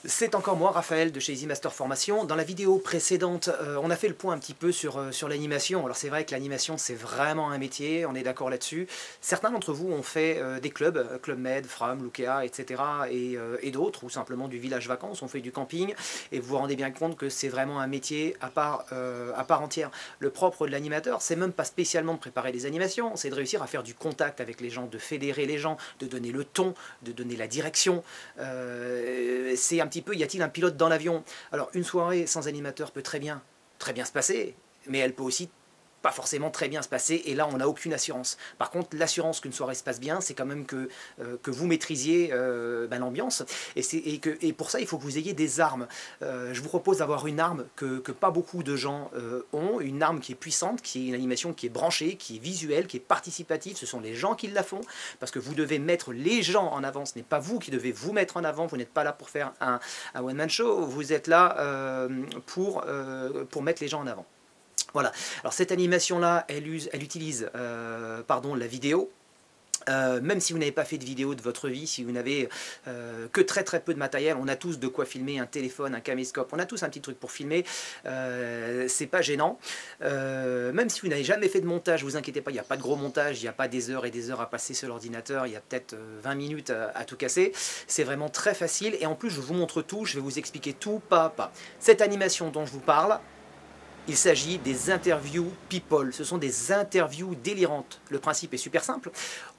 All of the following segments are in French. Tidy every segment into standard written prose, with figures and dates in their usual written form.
C'est encore moi, Raphaël, de chez Easy Master Formation. Dans la vidéo précédente, on a fait le point un petit peu sur l'animation. Alors c'est vrai que l'animation, c'est vraiment un métier, on est d'accord là-dessus. Certains d'entre vous ont fait des clubs, Club Med, Fram, Lukea, etc. et d'autres, ou simplement du village vacances, on fait du camping, et vous vous rendez bien compte que c'est vraiment un métier à part entière. Le propre de l'animateur, c'est même pas spécialement de préparer des animations, c'est de réussir à faire du contact avec les gens, de fédérer les gens, de donner le ton, de donner la direction. C'est un petit peu, y a-t-il un pilote dans l'avion? Alors une soirée sans animateur peut très bien se passer, mais elle peut aussi pas forcément très bien se passer, et là on n'a aucune assurance. Par contre, l'assurance qu'une soirée se passe bien, c'est quand même que vous maîtrisiez l'ambiance, et pour ça il faut que vous ayez des armes. Je vous propose d'avoir une arme que pas beaucoup de gens ont, une arme qui est puissante, qui est une animation qui est branchée, qui est visuelle, qui est participative. Ce sont les gens qui la font, parce que vous devez mettre les gens en avant, ce n'est pas vous qui devez vous mettre en avant, vous n'êtes pas là pour faire un one-man show, vous êtes là pour mettre les gens en avant. Voilà, alors cette animation-là, elle utilise la vidéo. Même si vous n'avez pas fait de vidéo de votre vie, si vous n'avez que très peu de matériel, on a tous de quoi filmer, un téléphone, un caméscope, on a tous un petit truc pour filmer, c'est pas gênant. Même si vous n'avez jamais fait de montage, vous inquiétez pas, il n'y a pas de gros montage, il n'y a pas des heures et des heures à passer sur l'ordinateur, il y a peut-être 20 minutes à tout casser, c'est vraiment très facile, et en plus je vous montre tout, je vais vous expliquer tout pas à pas. Cette animation dont je vous parle, il s'agit des interviews people, ce sont des interviews délirantes. Le principe est super simple,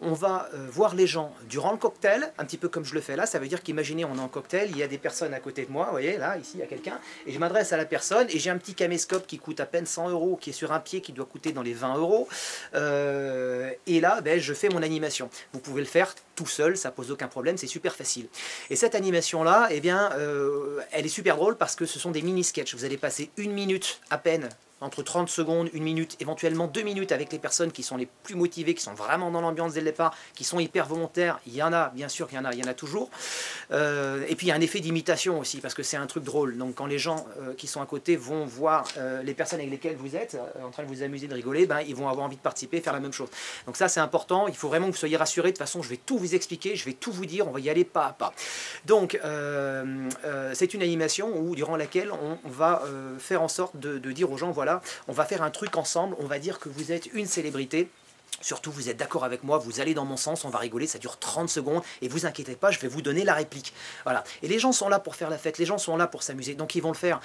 on va voir les gens durant le cocktail, un petit peu comme je le fais là, ça veut dire qu'imaginez on est en cocktail, il y a des personnes à côté de moi, vous voyez là, ici il y a quelqu'un, et je m'adresse à la personne, et j'ai un petit caméscope qui coûte à peine 100 €, qui est sur un pied qui doit coûter dans les 20 €, et là je fais mon animation. Vous pouvez le faire tout seul, ça pose aucun problème, c'est super facile. Et cette animation là, eh bien, elle est super drôle parce que ce sont des mini-sketchs, vous allez passer 1 minute à peine, entre 30 secondes, 1 minute, éventuellement 2 minutes avec les personnes qui sont les plus motivées, qui sont vraiment dans l'ambiance dès le départ, qui sont hyper volontaires. Il y en a, bien sûr qu'il y en a toujours. Et puis il y a un effet d'imitation aussi, parce que c'est un truc drôle. Donc quand les gens qui sont à côté vont voir les personnes avec lesquelles vous êtes, en train de vous amuser, de rigoler, ils vont avoir envie de participer, faire la même chose. Donc ça c'est important, il faut vraiment que vous soyez rassurés. De toute façon, je vais tout vous expliquer, je vais tout vous dire, on va y aller pas à pas. Donc c'est une animation durant laquelle on va faire en sorte de dire aux gens, voilà, on va faire un truc ensemble, on va dire que vous êtes une célébrité. Surtout, vous êtes d'accord avec moi, vous allez dans mon sens, on va rigoler, ça dure 30 secondes, et vous inquiétez pas, je vais vous donner la réplique. Voilà. Et les gens sont là pour faire la fête, les gens sont là pour s'amuser, donc ils vont le faire.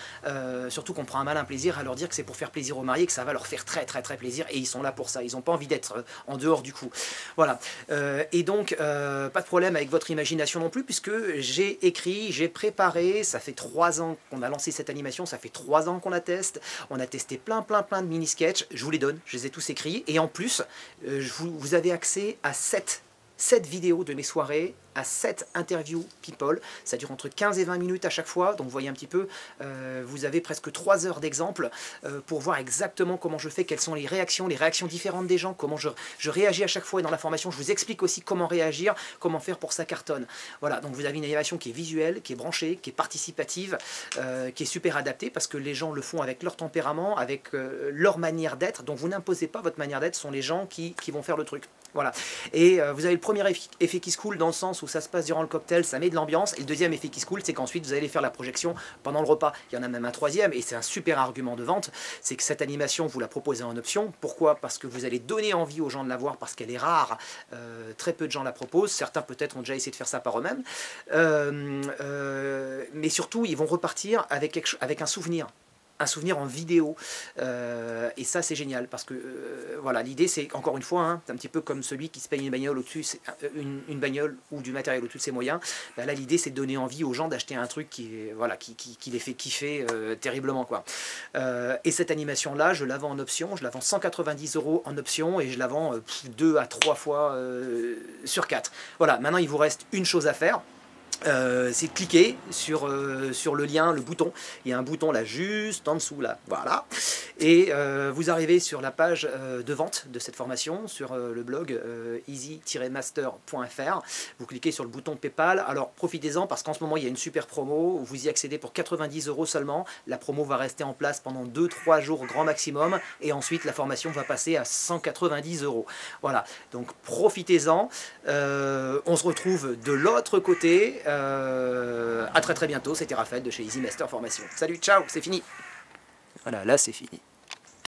Surtout qu'on prend un malin plaisir à leur dire que c'est pour faire plaisir aux mariés, que ça va leur faire très plaisir, et ils sont là pour ça, ils n'ont pas envie d'être en dehors du coup. Voilà. Et donc, pas de problème avec votre imagination non plus, puisque j'ai écrit, j'ai préparé, ça fait 3 ans qu'on a lancé cette animation, ça fait 3 ans qu'on la teste, on a testé plein de mini-sketchs, je vous les donne, je les ai tous écrits, et en plus, vous avez accès à 7 vidéos de mes soirées, à 7 interviews people, ça dure entre 15 et 20 minutes à chaque fois, donc vous voyez un petit peu, vous avez presque 3 heures d'exemple pour voir exactement comment je fais, quelles sont les réactions différentes des gens, comment je réagis à chaque fois, et dans la formation je vous explique aussi comment réagir, comment faire pour que ça cartonne. Voilà, donc vous avez une animation qui est visuelle, qui est branchée, qui est participative, qui est super adaptée, parce que les gens le font avec leur tempérament, avec leur manière d'être, donc vous n'imposez pas votre manière d'être, ce sont les gens qui vont faire le truc. Voilà. Et vous avez le premier effet qui se coule dans le sens où ça se passe durant le cocktail, ça met de l'ambiance. Et le deuxième effet qui se coule, c'est qu'ensuite vous allez faire la projection pendant le repas. Il y en a même un troisième, et c'est un super argument de vente, c'est que cette animation, vous la proposez en option. Pourquoi? Parce que vous allez donner envie aux gens de la voir, parce qu'elle est rare. Très peu de gens la proposent. Certains peut-être ont déjà essayé de faire ça par eux-mêmes. Mais surtout, ils vont repartir avec un souvenir en vidéo, et ça c'est génial, parce que voilà, l'idée c'est, encore une fois, c'est un petit peu comme celui qui se paye une bagnole au-dessus, une bagnole ou du matériel au-dessus de ses moyens. Là l'idée c'est de donner envie aux gens d'acheter un truc qui les fait kiffer terriblement, quoi. Et cette animation là, je la vends en option, je la vends 190 € en option, et je la vends 2 à 3 fois sur 4. Voilà, maintenant il vous reste une chose à faire. C'est de cliquer sur le lien, le bouton. Il y a un bouton là juste en dessous là, voilà. Et vous arrivez sur la page de vente de cette formation, sur le blog easy-master.fr. Vous cliquez sur le bouton PayPal. Alors profitez-en, parce qu'en ce moment il y a une super promo. Vous y accédez pour 90 € seulement. La promo va rester en place pendant 2-3 jours grand maximum, et ensuite la formation va passer à 190 €. Voilà, donc profitez-en. On se retrouve de l'autre côté. à très bientôt. C'était Raphaël de chez Easy Master Formation. Salut, ciao, c'est fini. Voilà, là c'est fini.